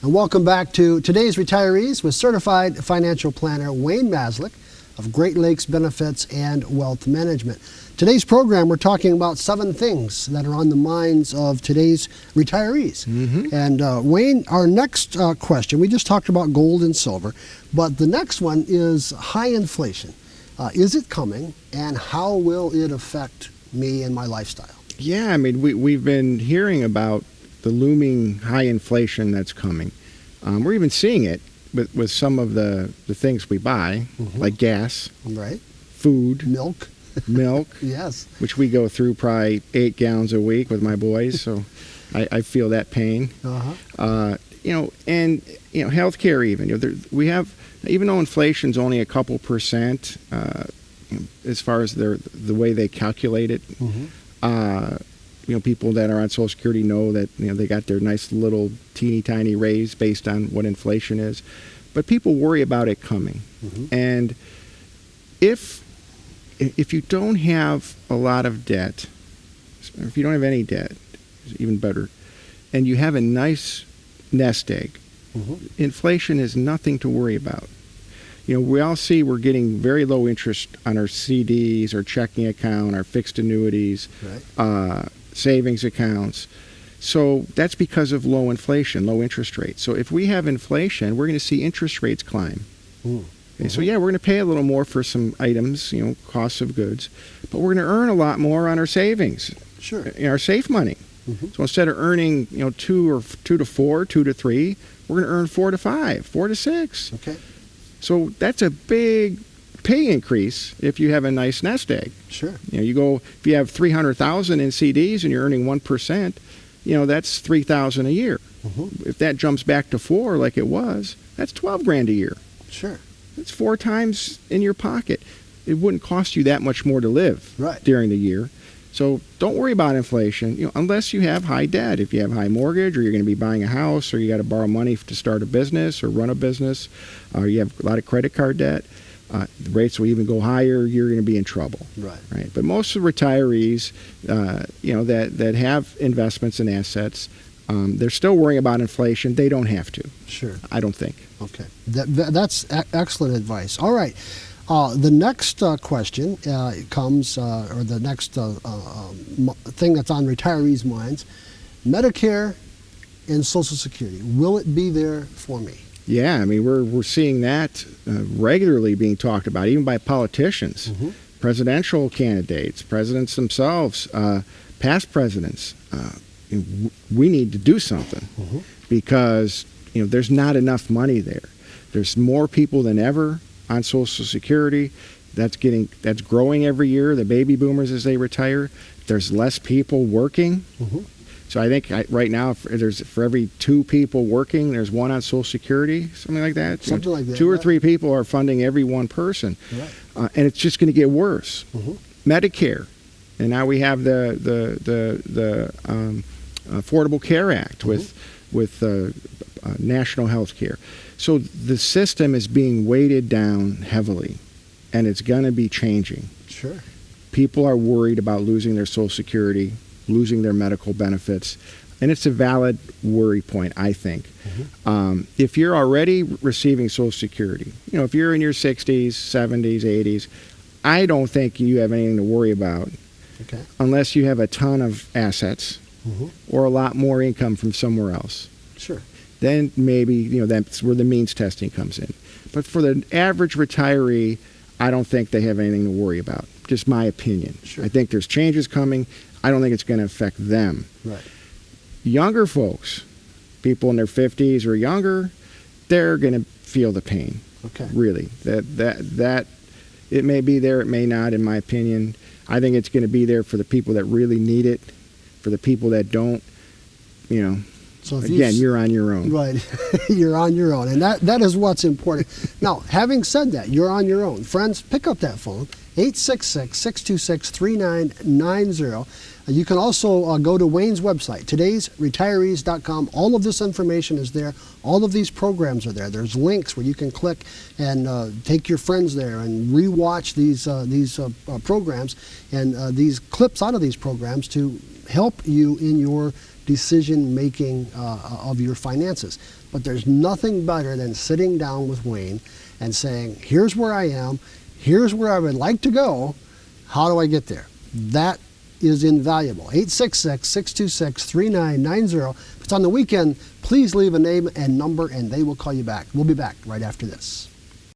And welcome back to today's Retirees with Certified Financial Planner Wayne Maslick of Great Lakes Benefits and Wealth Management. Today's program, we're talking about 7 things that are on the minds of today's retirees. And Wayne, our next question, we just talked about gold and silver, but the next one is high inflation. Is it coming, and how will it affect me and my lifestyle? Yeah, I mean, we've been hearing about the looming high inflation that's coming. We're even seeing it with some of the things we buy, like gas, right? Food, milk, yes, which we go through probably 8 gallons a week with my boys, so I feel that pain. And healthcare even. We have, even though inflation's only a couple percent, as far as the way they calculate it. People that are on Social Security know that they got their nice little teeny tiny raise based on what inflation is, but people worry about it coming. And if you don't have a lot of debt, or if you don't have any debt, it's even better, and you have a nice nest egg, inflation is nothing to worry about. We all see we're getting very low interest on our CDs, our checking account, our fixed annuities, savings accounts. So that's because of low inflation, low interest rates. So if we have inflation, we're going to see interest rates climb. So yeah, we're going to pay a little more for some items, costs of goods, but we're going to earn a lot more on our savings, our safe money. So instead of earning 2 to 4, 2 to 3, we're going to earn 4 to 5, 4 to 6. Okay. So that's a big pay increase if you have a nice nest egg. Sure. If you have 300,000 in CDs and you're earning 1%, that's 3,000 a year. If that jumps back to 4 like it was, that's 12 grand a year. Sure. That's 4 times in your pocket. It wouldn't cost you that much more to live during the year. So don't worry about inflation, unless you have high debt. If you have high mortgage, or you're going to be buying a house, or you got to borrow money to start a business or run a business, or you have a lot of credit card debt, the rates will even go higher. You're going to be in trouble. Right. But most of the retirees, that have investments and assets, they're still worrying about inflation. They don't have to. Sure. I don't think. Okay. That's excellent advice. All right. The next question comes, or the next thing that's on retirees' minds, Medicare and Social Security. Will it be there for me? Yeah, I mean, we're seeing that regularly being talked about, even by politicians, presidential candidates, presidents themselves, past presidents. We need to do something because there's not enough money there. There's more people than ever on Social Security. That's growing every year. The baby boomers, as they retire, there's less people working. So I think right now, for every 2 people working, there's 1 on Social Security, something like that. Something like that. 2 or 3 people are funding every 1 person, and it's just going to get worse. Medicare, and now we have the Affordable Care Act with national health care. So the system is being weighted down heavily, and it's going to be changing. Sure. People are worried about losing their Social Security, losing their medical benefits, and it's a valid worry point, I think. If you're already receiving Social Security, if you're in your 60s, 70s, 80s, I don't think you have anything to worry about unless you have a ton of assets or a lot more income from somewhere else. Sure. Then maybe, that's where the means testing comes in. But for the average retiree, I don't think they have anything to worry about. Just my opinion. Sure. I think there's changes coming. I don't think it's going to affect them. Right. Younger folks, people in their 50s or younger, they're going to feel the pain. Okay. Really. That it may be there, it may not, in my opinion. I think it's going to be there for the people that really need it. For the people that don't, So again, you're on your own. Right. You're on your own. And that is what's important. Now, having said that, you're on your own. Friends, pick up that phone, 866-626-3990. You can also go to Wayne's website, todaysretirees.com. All of this information is there. All of these programs are there. There's links where you can click and take your friends there and rewatch these programs and these clips out of these programs to help you in your decision making of your finances. But there's nothing better than sitting down with Wayne and saying, here's where I am, here's where I would like to go, how do I get there? That is invaluable. 866-626-3990. If it's on the weekend, please leave a name and number and they will call you back. We'll be back right after this.